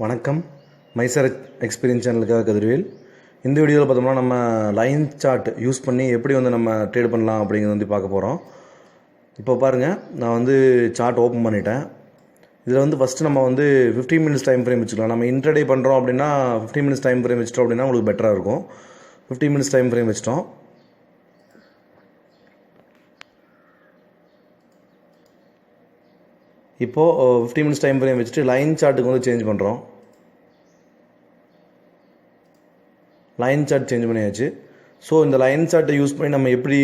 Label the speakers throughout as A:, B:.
A: வணக்கம். மைசர் எக்ஸ்பீரியன்ஸ் சேனலுக்காக கதிர்வேல். இந்த வீடியோவில் பார்த்தோம்னா நம்ம லைன் சார்ட் யூஸ் பண்ணி எப்படி நம்ம ட்ரேட் பண்ணலாம் அப்படிங்கிறது பார்க்க போகிறோம். இப்போ பாருங்கள், நான் சார்ட் ஓப்பன் பண்ணிட்டேன். இதில் ஃபஸ்ட்டு நம்ம 15 மினிட்ஸ் டைம் ஃப்ரேம் வச்சுக்கலாம். நம்ம இன்ட்ரடே பண்ணுறோம் அப்படின்னா 15 மினிட்ஸ் டைம் ஃப்ரேம் வச்சிட்டோம் அப்படின்னா உங்களுக்கு பெட்டராக இருக்கும். 15 மினிட்ஸ் டைம் ஃப்ரேம் வச்சிட்டோம். இப்போது 15 மினிட்ஸ் டைம் ஃப்ரேம் வச்சுட்டு லைன் சார்ட்டுக்கு சேஞ்ச் பண்ணுறோம். லைன் சார்ட் சேஞ்ச் பண்ணியாச்சு. ஸோ இந்த லைன் சார்ட்டை யூஸ் பண்ணி நம்ம எப்படி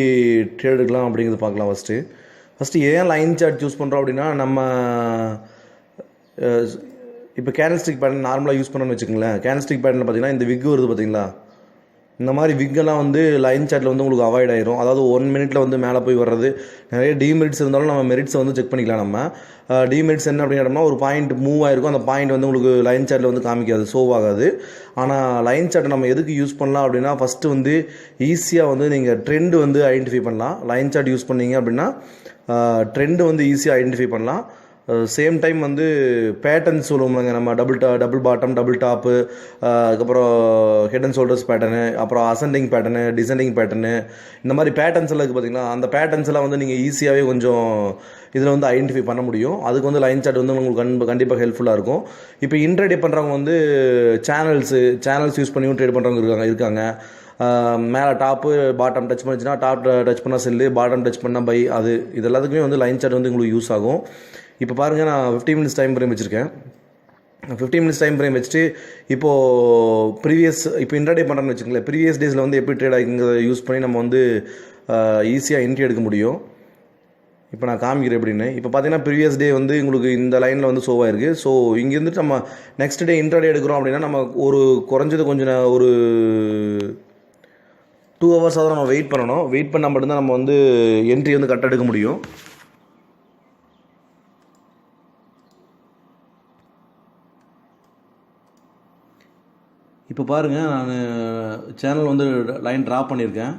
A: ட்ரேட் எடுக்கலாம் அப்படிங்கிறது பார்க்கலாம். ஃபஸ்ட்டு ஏன் லைன் சார்ட் யூஸ் பண்ணுறோம் அப்படின்னா, நம்ம இப்போ கேண்டில்ஸ்டிக் பேட்டர்ன் நார்மலாக யூஸ் பண்ணணும்னு வச்சுக்கோங்களேன். கேண்டில்ஸ்டிக் பேட்டர்னில் பார்த்தீங்கன்னா இந்த விக் வருது பார்த்தீங்களா, இந்த மாதிரி விக்கெல்லாம் லைன் சார்ட்டில் உங்களுக்கு அவாய்ட் ஆயிரும். அதாவது 1 மினிட்ல மேலே போய் வர்றது. நிறைய டிமெரிட்ஸ் இருந்தாலும் நம்ம மெரிட்ஸை செக் பண்ணிக்கலாம். நம்ம டிமெரிட்ஸ் என்ன அப்படின்னா, ஒரு பாயிண்ட் மூவ் ஆயிருக்கும். அந்த பாயிண்ட் உங்களுக்கு லைன் சார்ட்டில் காமிக்காது, ஷோவ் ஆகாது. ஆனால் லைன் சார்ட்டை நம்ம எதுக்கு யூஸ் பண்ணலாம் அப்படின்னா, ஃபஸ்ட்டு ஈஸியாக நீங்கள் ட்ரெண்டு ஐடென்டிஃபை பண்ணலாம். லைன் சார்ட் யூஸ் பண்ணீங்க அப்படின்னா ட்ரெண்டு ஈஸியாக ஐடென்டிஃபை பண்ணலாம். சேம் டைம் பேட்டர்ன்ஸ் சொல்லுவோம்லங்க, நம்ம டபுள் பாட்டம், டபுள் டாப்பு, அதுக்கப்புறம் ஹெட் அண்ட் ஷோல்டர்ஸ் பேட்டர்னு, அப்புறம் அசெண்டிங் பேட்டர்னு, டிசெண்டிங் பேட்டர்னு, இந்த மாதிரி பேட்டர்ன்ஸ் எல்லாம் இருக்குது பார்த்தீங்களா. அந்த பேட்டர்ன்ஸ் எல்லாம் நீங்கள் ஈஸியாகவே கொஞ்சம் இதில் ஐடென்டிஃபை பண்ண முடியும். அதுக்கு லைன் சார்ட் உங்களுக்கு கண்டிப்பாக ஹெல்ப்ஃபுல்லாக இருக்கும். இப்போ இன்ட்ரேட் பண்ணுறவங்க சேனல்ஸ் யூஸ் பண்ணியும் ட்ரேட் பண்ணுறவங்க இருக்காங்க. மேலே டாப்பு பாட்டம் டச் பண்ணிச்சுன்னா டாப் டச் பண்ணால் செல்லு, பாட்டம் டச் பண்ணால் பை, அது இது எல்லாத்துக்குமே லைன் சார்ட் உங்களுக்கு யூஸ் ஆகும். இப்போ பாருங்கள், நான் 15 மினிட்ஸ் டைம் ஃப்ரேம் வச்சுருக்கேன். 15 மினிட்ஸ் டைம் ஃப்ரேம் வச்சுட்டு இப்போ இன்ட்ராடே பண்ணுறேன்னு வச்சுக்கோங்களேன். ப்ரீவியஸ் டேஸில் எப்படி ட்ரேட் ஆகிங்கிறத யூஸ் பண்ணி நம்ம ஈஸியாக என்ட்ரி எடுக்க முடியும். இப்போ நான் காமிக்கிறேன் எப்படின்னு. இப்போ பார்த்தீங்கன்னா ப்ரீவியஸ் டே உங்களுக்கு இந்த லைனில் ஷோவாக இருக்குது. ஸோ இங்கேருந்து நம்ம நெக்ஸ்ட் டே இன்ட்ராடே எடுக்கிறோம் அப்படின்னா நம்ம குறைஞ்சது ஒரு 2 ஹவர்ஸாக தான் நம்ம வெயிட் பண்ணணும். வெயிட் பண்ணால் மட்டும்தான் நம்ம என்ட்ரி கரெக்டாக எடுக்க முடியும். இப்போ பாருங்கள், நான் சேனல் லைன் ட்ரா பண்ணியிருக்கேன்.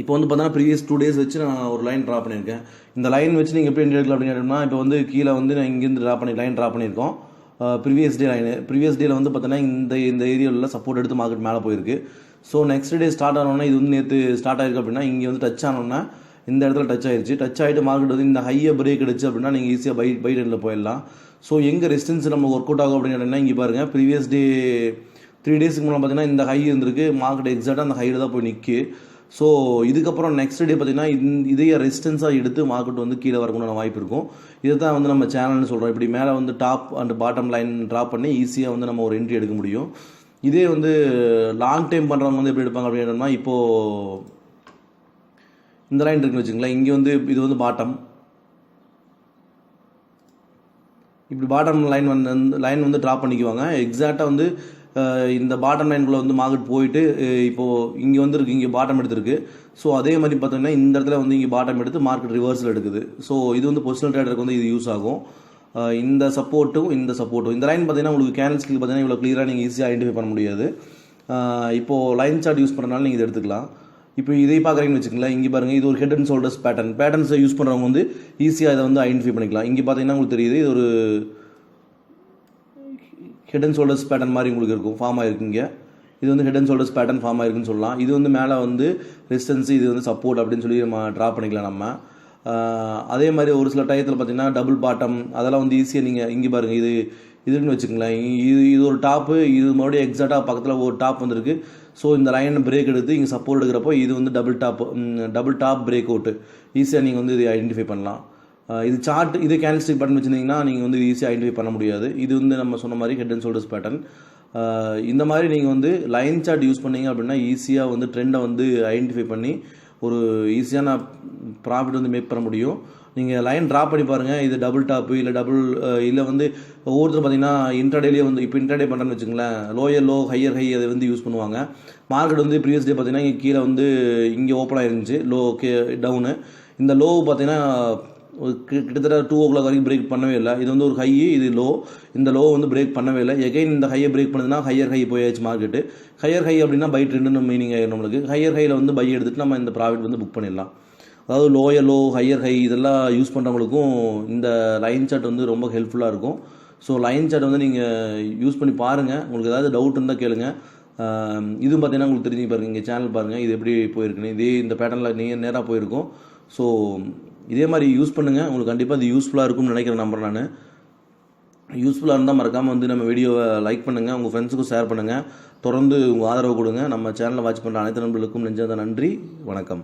A: இப்போ பார்த்தீங்கன்னா ப்ரீவியஸ் 2 டேஸ் வச்சு நான் ஒரு லைன் ட்ரா பண்ணியிருக்கேன். இந்த லைன் வச்சு நீங்கள் எப்படி எடுக்கலாம் அப்படின்னு கேட்டோம்னா, இப்போ கீழே நான் இங்கேருந்து லைன் ட்ரா பண்ணியிருக்கோம். ப்ரீவியஸ் டேயில் பார்த்தீங்கன்னா இந்த ஏரியாவில் சப்போர்ட் எடுத்து மார்க்கெட் மேலே போயிருக்கு. ஸோ நெக்ஸ்ட் டே ஸ்டார்ட் ஆனோன்னா, இது நேற்று ஸ்டார்ட் ஆயிருக்கு அப்படின்னா, இங்கே டச் ஆனோன்னா இந்த இடத்துல டச் ஆயிடுச்சு. டச் ஆகிட்டு மார்க்கெட் இந்த ஹையை பிரேக் அடிச்சு அப்படின்னா நீங்கள் ஈஸியாக பை ட்ரெண்டில் போயிடலாம். ஸோ எங்கே ரெசிஸ்டன்ஸ் நம்ம ஒர்க் அவுட் ஆகும் அப்படின்னு கேட்டிங்கன்னா, இங்கே பாருங்கள், ப்ரீவியஸ் டே 3 டேஸ்க்கு முன்னாடி பார்த்தீங்கன்னா இந்த ஹை இருந்திருக்கு. மார்க்கெட் எக்ஸாக்டாக அந்த ஹையில் தான் போய் நிற்கி. ஸோ இதுக்கப்புறம் நெக்ஸ்ட் டே பார்த்தீங்கன்னா இதே ரெசிஸ்டன்ஸாக எடுத்து மார்க்கெட் கீழே வரக்கூடிய வாய்ப்பு இருக்கும். இதை தான் நம்ம சேனல்னு சொல்கிறோம். இப்படி மேலே top and bottom line drop பண்ணி ஈஸியாக நம்ம ஒரு என்ட்ரி எடுக்க முடியும். இதே லாங் டைம் பண்ணுறவங்க எப்படி எடுப்பாங்க அப்படின்னா, இப்போது இந்த லைன் இருக்குன்னு வச்சுங்களேன். இங்கே இது பாட்டம், இப்படி பாட்டம் லைன் ட்ராப் பண்ணிக்குவாங்க. எக்ஸாக்டாக இந்த பாட்டம் லைனுக்குள்ளே மார்க்கெட் போயிட்டு இப்போது இங்கே இருக்குது, இங்கே பாட்டம் எடுத்துருக்கு. ஸோ அதே மாதிரி பார்த்தீங்கன்னா இந்த இடத்துல இங்கே பாட்டம் எடுத்து மார்க்கெட் ரிவர்ஸில் எடுக்குது. ஸோ இது பொசிஷனல் ட்ரேடருக்கு இது யூஸ் ஆகும். இந்த சப்போர்ட்டும் இந்த லைன் பார்த்தீங்கன்னா உங்களுக்கு கேண்டில்ஸ்டிக் பார்த்தீங்கன்னா இவ்வளோ கிளியராக நீங்கள் ஈஸியாக ஐடென்டிஃபை பண்ண முடியாது. இப்போது லைன் சார்ட் யூஸ் பண்ணுறதுனால நீங்கள் இதை எடுத்துக்கலாம். இப்போ இதை பார்க்குறீங்கன்னு வச்சுக்கோங்களேன். இங்கே பாருங்கள், இது ஒரு ஹெட் அண்ட் ஷோல்டர்ஸ் பேட்டர்ன்ஸை யூஸ் பண்ணுறவங்க ஈஸியாக இதை ஐடென்டிஃபை பண்ணிக்கலாம். இங்கே பார்த்தீங்கன்னா உங்களுக்கு தெரியுது, இது ஒரு ஹெட் அண்ட் ஷோல்டர்ஸ் பேட்டர்ன் மாதிரி உங்களுக்கு இருக்கும், ஃபார்ம் ஆகிருக்குங்க. இது head and shoulders pattern form ஆகிருக்குன்னு சொல்லலாம். இது மேலே ரெசிஸ்டன்ஸ், இது சப்போர்ட் அப்படின்னு சொல்லி நம்ம ட்ரா பண்ணிக்கலாம். நம்ம அதே மாதிரி ஒரு சில டயத்தில் பார்த்தீங்கன்னா டபுள் பாட்டம் அதெல்லாம் ஈஸியாக நீங்கள் இங்கே பாருங்கள், இதுன்னு வச்சுக்கங்களேன். இது ஒரு டாப்பு, இது மறுபடியும் எக்ஸாக்டாக பக்கத்தில் ஒரு டாப் வந்திருக்கு. ஸோ இந்த லைன் பிரேக் எடுத்து இங்கே சப்போர்ட் எடுக்கிறப்போ இது டபுள் டாப் பிரேக் அவுட்டு ஈஸியாக நீங்கள் இதை ஐடென்டிஃபை பண்ணலாம். இது சார்ட், இது கேண்டில்ஸ்டிக் பேட்டர்ன் வச்சுருந்தீங்கன்னா நீங்கள் ஈஸியாக ஐடென்டிஃபை பண்ண முடியாது. இது நம்ம சொன்ன மாதிரி ஹெட் அண்ட் ஷோல்டர்ஸ் பேட்டர்ன். இந்த மாதிரி நீங்கள் லைன் சார்ட் யூஸ் பண்ணீங்க அப்படின்னா ஈஸியாக ட்ரெண்டை ஐடென்டிஃபை பண்ணி ஒரு ஈஸியான ப்ராஃபிட் மேக் பண்ண முடியும். நீங்கள் லைன் ட்ரா பண்ணி பாருங்கள். இது டபுள் டாப்பு இல்லை இல்லை ஒவ்வொருத்தர் பார்த்தீங்கன்னா இன்ட்ராடேலேயே இப்போ இன்ட்ராடே பண்ணுறேன்னு வச்சுங்களேன், லோயர் லோ ஹையர் ஹை அதை யூஸ் பண்ணுவாங்க. மார்க்கெட் ப்ரீவியஸ் டே பார்த்தீங்கன்னா இங்கே கீழே இங்கே ஓப்பன் ஆயிருந்துச்சு, லோ டவுனு. இந்த லோ பார்த்தீங்கன்னா கிட்டத்தட்ட 2 o'clock வரைக்கும் பிரேக் பண்ணவே இல்லை. இது ஒரு ஹை, இது லோ. இந்த லோ பிரேக் பண்ணவே இல்லை. எகைன் இந்த ஹையை பிரேக் பண்ணுதுன்னா ஹையர் ஹை போயாச்சு மார்க்கெட்டு. ஹையர் ஹை அப்படின்னா பை ட்ரெண்டுன்னு மீனிங் ஆயிடும் நம்மளுக்கு. ஹையர் ஹையில் பை எடுத்துகிட்டு நம்ம இந்த ப்ராஃபிட் புக் பண்ணிடலாம். அதாவது லோயர் லோ, ஹையர் ஹை இதெல்லாம் யூஸ் பண்ணுறவங்களுக்கும் இந்த லைன் சார்ட் வந்து ரொம்ப ஹெல்ப்ஃபுல்லாக இருக்கும். ஸோ லைன் சார்ட் வந்து நீங்கள் யூஸ் பண்ணி பாருங்கள். உங்களுக்கு ஏதாவது டவுட் இருந்தால் கேளுங்க. இதுவும் பார்த்தீங்கன்னா உங்களுக்கு தெரிஞ்சு பாருங்கள், இங்கே சேனல் பாருங்கள், இது எப்படி போயிருக்குன்னு. இதே இந்த பேட்டர்னில் நீங்கள் நேராக போயிருக்கும். ஸோ இதே மாதிரி யூஸ் பண்ணுங்கள். உங்களுக்கு கண்டிப்பாக இது யூஸ்ஃபுல்லாக இருக்கும்னு நினைக்கிறேன், நம்புறேன் நான். யூஸ்ஃபுல்லாக இருந்தால் மறக்காமல் வந்து நம்ம வீடியோவை லைக் பண்ணுங்கள், உங்கள் ஃப்ரெண்ட்ஸுக்கும் ஷேர் பண்ணுங்கள். தொடர்ந்து உங்கள் ஆதரவு கொடுங்க. நம்ம சேனலை வாட்ச் பண்ணுற அனைத்து நண்பர்களுக்கும் நெஞ்சார்ந்த நன்றி. வணக்கம்.